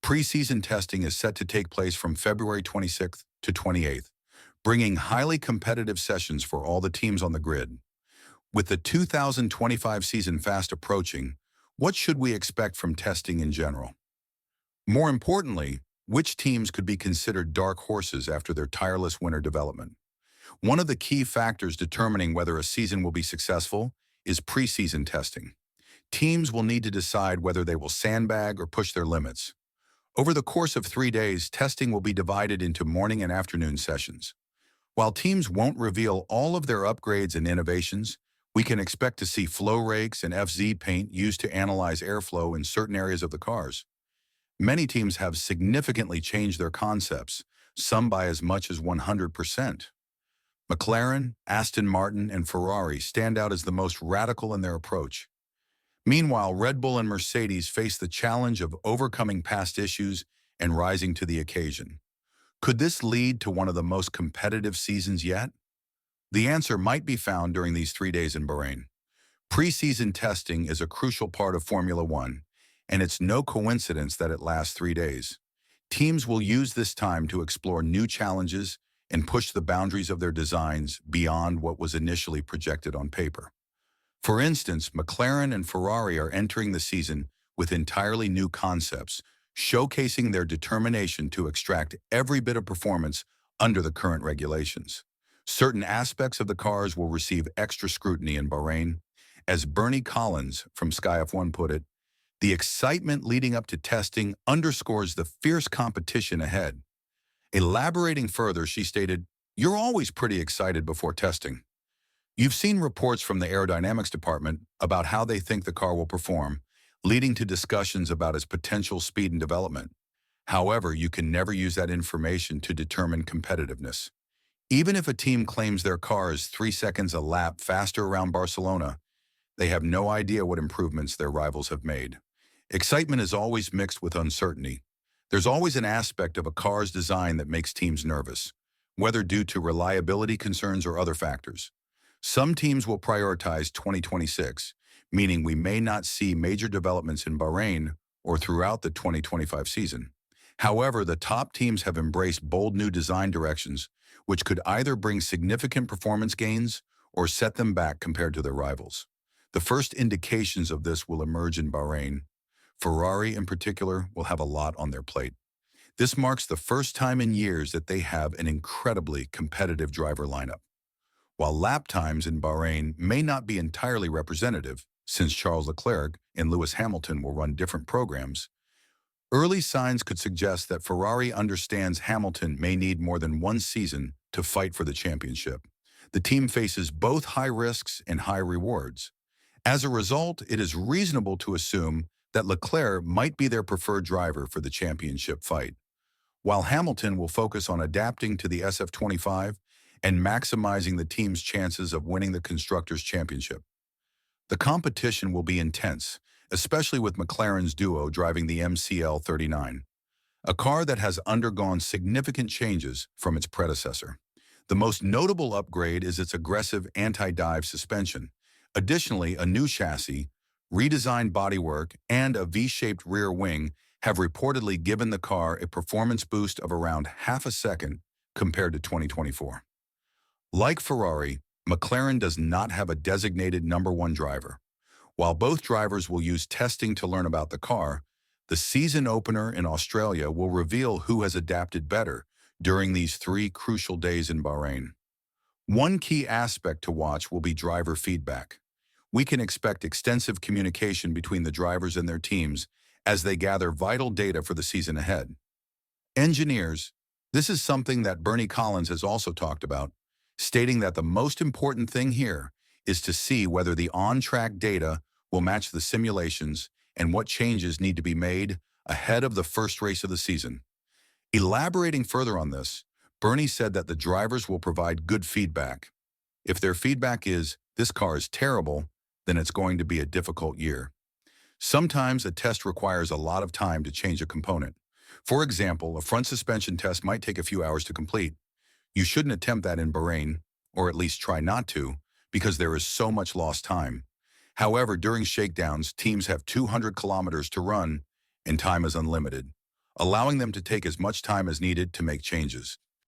Preseason testing is set to take place from February 26th to 28th, bringing highly competitive sessions for all the teams on the grid. With the 2025 season fast approaching, what should we expect from testing in general? More importantly, which teams could be considered dark horses after their tireless winter development? One of the key factors determining whether a season will be successful is preseason testing. Teams will need to decide whether they will sandbag or push their limits. Over the course of 3 days, testing will be divided into morning and afternoon sessions. While teams won't reveal all of their upgrades and innovations, we can expect to see flow rakes and FZ paint used to analyze airflow in certain areas of the cars. Many teams have significantly changed their concepts, some by as much as 100%. McLaren, Aston Martin, and Ferrari stand out as the most radical in their approach. Meanwhile, Red Bull and Mercedes face the challenge of overcoming past issues and rising to the occasion. Could this lead to one of the most competitive seasons yet? The answer might be found during these 3 days in Bahrain. Preseason testing is a crucial part of Formula One, and it's no coincidence that it lasts 3 days. Teams will use this time to explore new challenges and push the boundaries of their designs beyond what was initially projected on paper. For instance, McLaren and Ferrari are entering the season with entirely new concepts, showcasing their determination to extract every bit of performance under the current regulations. Certain aspects of the cars will receive extra scrutiny in Bahrain. As Bernie Collins from Sky F1 put it, the excitement leading up to testing underscores the fierce competition ahead. Elaborating further, she stated, "You're always pretty excited before testing. You've seen reports from the aerodynamics department about how they think the car will perform, leading to discussions about its potential speed and development. However, you can never use that information to determine competitiveness. Even if a team claims their car is 3 seconds a lap faster around Barcelona, they have no idea what improvements their rivals have made. Excitement is always mixed with uncertainty. There's always an aspect of a car's design that makes teams nervous, whether due to reliability concerns or other factors. Some teams will prioritize 2026, meaning we may not see major developments in Bahrain or throughout the 2025 season. However, the top teams have embraced bold new design directions, which could either bring significant performance gains or set them back compared to their rivals. The first indications of this will emerge in Bahrain. Ferrari, in particular, will have a lot on their plate. This marks the first time in years that they have an incredibly competitive driver lineup. While lap times in Bahrain may not be entirely representative, since Charles Leclerc and Lewis Hamilton will run different programs, early signs could suggest that Ferrari understands Hamilton may need more than one season to fight for the championship. The team faces both high risks and high rewards. As a result, it is reasonable to assume that Leclerc might be their preferred driver for the championship fight, while Hamilton will focus on adapting to the SF25 and maximizing the team's chances of winning the Constructors' Championship. The competition will be intense, especially with McLaren's duo driving the MCL39, a car that has undergone significant changes from its predecessor. The most notable upgrade is its aggressive anti-dive suspension. Additionally, a new chassis, redesigned bodywork, and a V-shaped rear wing have reportedly given the car a performance boost of around half a second compared to 2024. Like Ferrari, McLaren does not have a designated number one driver. While both drivers will use testing to learn about the car, the season opener in Australia will reveal who has adapted better during these 3 crucial days in Bahrain. One key aspect to watch will be driver feedback. We can expect extensive communication between the drivers and their teams as they gather vital data for the season ahead. Engineers, this is something that Bernie Collins has also talked about, stating that the most important thing here is to see whether the on-track data will match the simulations and what changes need to be made ahead of the first race of the season. Elaborating further on this, Bernie said that the drivers will provide good feedback. If their feedback is, "This car is terrible," then it's going to be a difficult year. Sometimes a test requires a lot of time to change a component. For example, a front suspension test might take a few hours to complete. You shouldn't attempt that in Bahrain, or at least try not to, because there is so much lost time. However, during shakedowns, teams have 200 kilometers to run, and time is unlimited. allowing them to take as much time as needed to make changes.